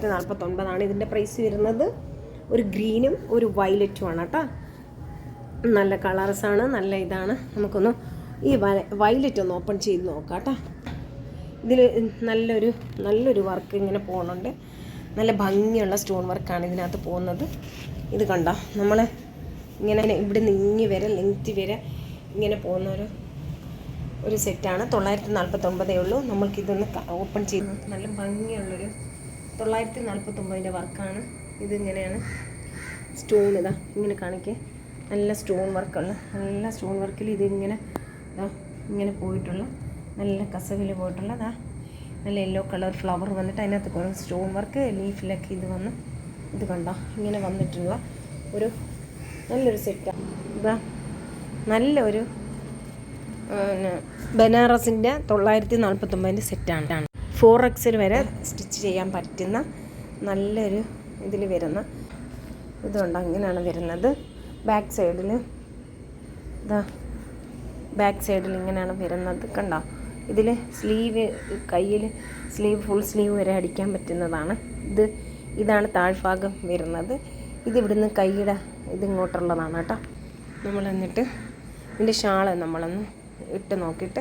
949 ഇതിൻ്റെ പ്രൈസ് വരുന്നത്. ഒരു ഗ്രീനും ഒരു വയലറ്റുമാണ് കേട്ടോ. നല്ല കളേഴ്സാണ്, നല്ല ഇതാണ്. നമുക്കൊന്ന് ഈ വയലറ്റ് ഒന്ന് ഓപ്പൺ ചെയ്ത് നോക്കാം കേട്ടോ. ഇതിൽ നല്ലൊരു വർക്ക് ഇങ്ങനെ പോകുന്നുണ്ട്. നല്ല ഭംഗിയുള്ള സ്റ്റോൺ വർക്കാണ് ഇതിനകത്ത് പോകുന്നത്. ഇത് കണ്ടോ, നമ്മൾ ഇങ്ങനെ ഇവിടെ നിന്ന് വരെ ലെങ്ത് വരെ ഇങ്ങനെ പോകുന്ന ഒരു സെറ്റാണ്. 949 ഉള്ളൂ. നമ്മൾക്കിതൊന്ന് ഓപ്പൺ ചെയ്ത് നല്ല ഭംഗിയുള്ളൊരു 949 വർക്കാണ്. ഇതിങ്ങനെയാണ് സ്റ്റോൺ. ഇതാ ഇങ്ങനെ കാണിക്കേ, നല്ല സ്റ്റോൺ വർക്കുള്ള, നല്ല സ്റ്റോൺ വർക്കിൽ ഇതിങ്ങനെ ഇങ്ങനെ പോയിട്ടുള്ള, നല്ല കസവിൽ പോയിട്ടുള്ളതാ, നല്ല യെല്ലോ കളർ ഫ്ലവർ വന്നിട്ട് അതിനകത്ത് കുറേ സ്റ്റോൺ വർക്ക് ലീഫിലൊക്കെ ഇത് വന്ന് ഇത് കണ്ടോ ഇങ്ങനെ വന്നിട്ടുള്ള നല്ലൊരു സെറ്റാണ്. ഇതാ നല്ലൊരു ബനാറസിൻ്റെ 949 സെറ്റാണ്. 4XL വരെ സ്റ്റിച്ച് ചെയ്യാൻ പറ്റുന്ന നല്ലൊരു ഇതിൽ വരുന്ന ഇതുണ്ട്. അങ്ങനെയാണ് വരുന്നത്. ബാക്ക് സൈഡിൽ ഇങ്ങനെയാണ് വരുന്നത്. കണ്ടോ, ഇതിൽ സ്ലീവ്, കയ്യിൽ ഫുൾ സ്ലീവ് വരെ അടിക്കാൻ പറ്റുന്നതാണ്. ഇതാണ് താഴ്ഭാഗം വരുന്നത്. ഇതിവിടുന്ന് കൈയുടെ ഇതിങ്ങോട്ടുള്ളതാണ് കേട്ടോ. നമ്മൾ എന്നിട്ട് ഇതിൻ്റെ ഷാള് നമ്മളൊന്ന് ഇട്ട് നോക്കിയിട്ട്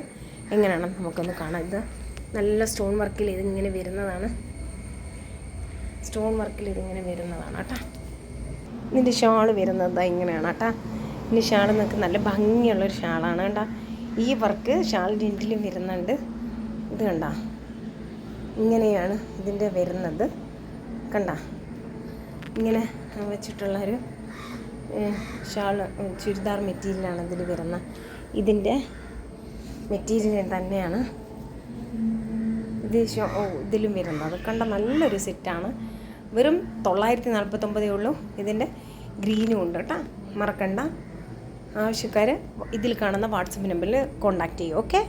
എങ്ങനെയാണെന്ന് നമുക്കൊന്ന് കാണാം. ഇത് നല്ല സ്റ്റോൺ വർക്കിൽ ഇതിങ്ങനെ വരുന്നതാണ്. കേട്ടോ. ഇതിൻ്റെ ഷാള് വരുന്നത് ഇങ്ങനെയാണ് കേട്ടോ. ഇതിൻ്റെ ഷാള് നിങ്ങൾക്ക് നല്ല ഭംഗിയുള്ളൊരു ഷാളാണ് കേട്ടോ. ഈ വർക്ക് ഷാളിൻ്റെ എൻഡിലും വരുന്നുണ്ട്. ഇത് കണ്ട, ഇങ്ങനെയാണ് ഇതിൻ്റെ വരുന്നത്. കണ്ട, ഇങ്ങനെ വെച്ചിട്ടുള്ളൊരു ഷാള് ചുരിദാർ മെറ്റീരിയലാണ് ഇതിൽ വരുന്നത്. ഇതിൻ്റെ മെറ്റീരിയൽ തന്നെയാണ് ഇതിലും വരുന്നത്. കണ്ട, നല്ലൊരു സെറ്റാണ്. വെറും 949 ഉള്ളൂ. ഇതിൻ്റെ ഗ്രീനും ഉണ്ട് കേട്ടോ, മറക്കണ്ട. ആവശ്യക്കാർ ഇതിൽ കാണുന്ന വാട്സപ്പ് നമ്പറിൽ കോൺടാക്റ്റ് ചെയ്യും. ഓക്കെ.